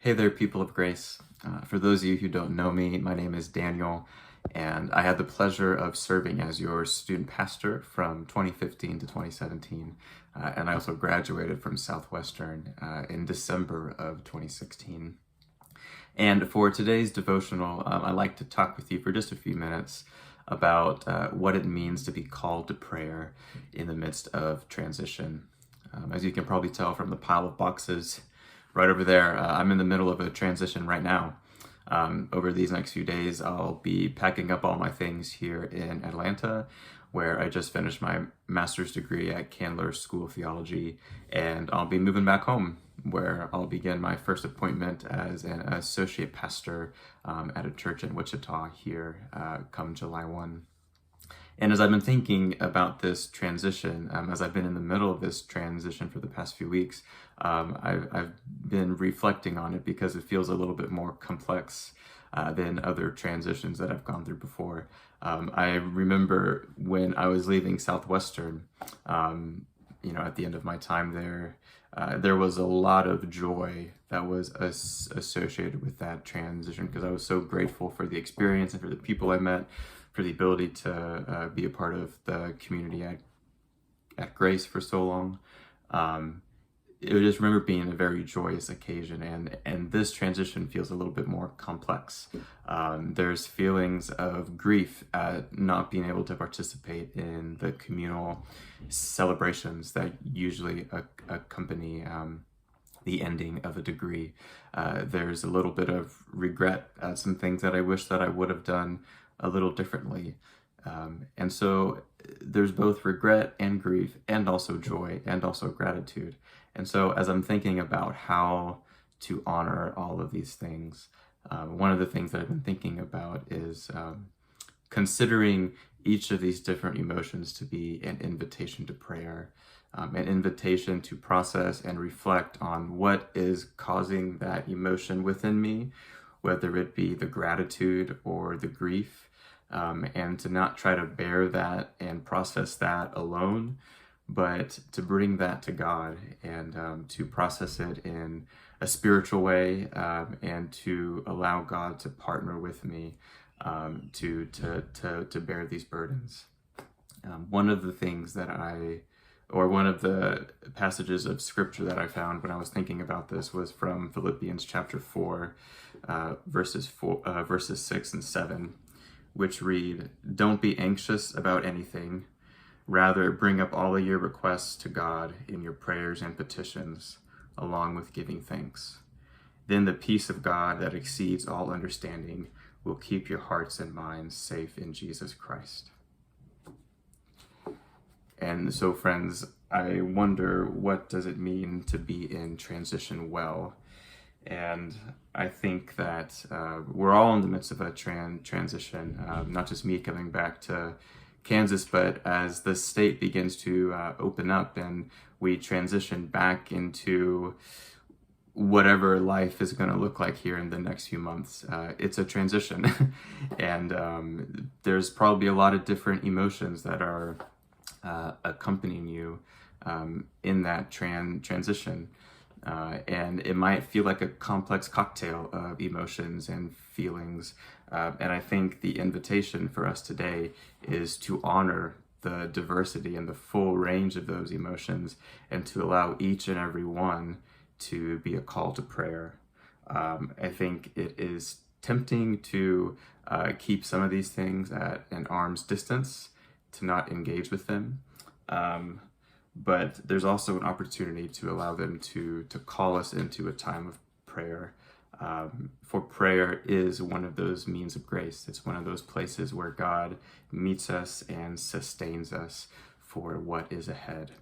Hey there, people of grace. For those of you who don't know me, my name is Daniel, and I had the pleasure of serving as your student pastor from 2015 to 2017. And I also graduated from Southwestern in December of 2016. And for today's devotional, I'd like to talk with you for just a few minutes about what it means to be called to prayer in the midst of transition. As you can probably tell from the pile of boxes right over there, I'm in the middle of a transition right now. Over these next few days, I'll be packing up all my things here in Atlanta, where I just finished my master's degree at Candler School of Theology, and I'll be moving back home, where I'll begin my first appointment as an associate pastor at a church in Wichita here come July 1. And as I've been thinking about this transition, as I've been in the middle of this transition for the past few weeks, I've been reflecting on it because it feels a little bit more complex than other transitions that I've gone through before. I remember when I was leaving Southwestern, at the end of my time there, there was a lot of joy that was associated with that transition because I was so grateful for the experience and for the people I met, for the ability to be a part of the community at Grace for so long. I just remember being a very joyous occasion, and this transition feels a little bit more complex. There's feelings of grief at not being able to participate in the communal celebrations that usually accompany the ending of a degree. There's a little bit of regret at some things that I wish that I would have done a little differently. And so there's both regret and grief and also joy and also gratitude. And so as I'm thinking about how to honor all of these things, one of the things that I've been thinking about is considering each of these different emotions to be an invitation to prayer, an invitation to process and reflect on what is causing that emotion within me, whether it be the gratitude or the grief. And to not try to bear that and process that alone, but to bring that to God and to process it in a spiritual way and to allow God to partner with me to bear these burdens. One of the things one of the passages of scripture that I found when I was thinking about this was from Philippians chapter 4, verses 6 and 7. Which read, "Don't be anxious about anything. Rather, bring up all of your requests to God in your prayers and petitions, along with giving thanks. Then the peace of God that exceeds all understanding will keep your hearts and minds safe in Jesus Christ." And so, friends, I wonder, what does it mean to be in transition well? And I think that we're all in the midst of a transition, not just me coming back to Kansas, but as the state begins to open up and we transition back into whatever life is going to look like here in the next few months. It's a transition. And there's probably a lot of different emotions that are accompanying you in that transition. And it might feel like a complex cocktail of emotions and feelings. And I think the invitation for us today is to honor the diversity and the full range of those emotions and to allow each and every one to be a call to prayer. I think it is tempting to keep some of these things at an arm's distance, to not engage with them. But there's also an opportunity to allow them to call us into a time of prayer. For prayer is one of those means of grace. It's one of those places where God meets us and sustains us for what is ahead.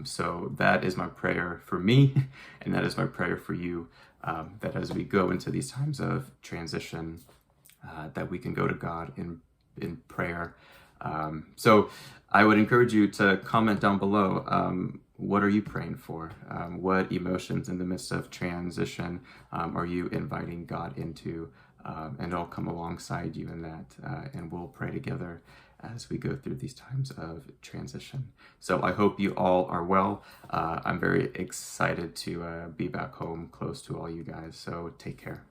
So that is my prayer for me, and that is my prayer for you, that as we go into these times of transition, that we can go to God in prayer. So I would encourage you to comment down below. What are you praying for? What emotions in the midst of transition are you inviting God into? And I'll come alongside you in that, and we'll pray together as we go through these times of transition. So I hope you all are well. I'm very excited to be back home close to all you guys. So take care.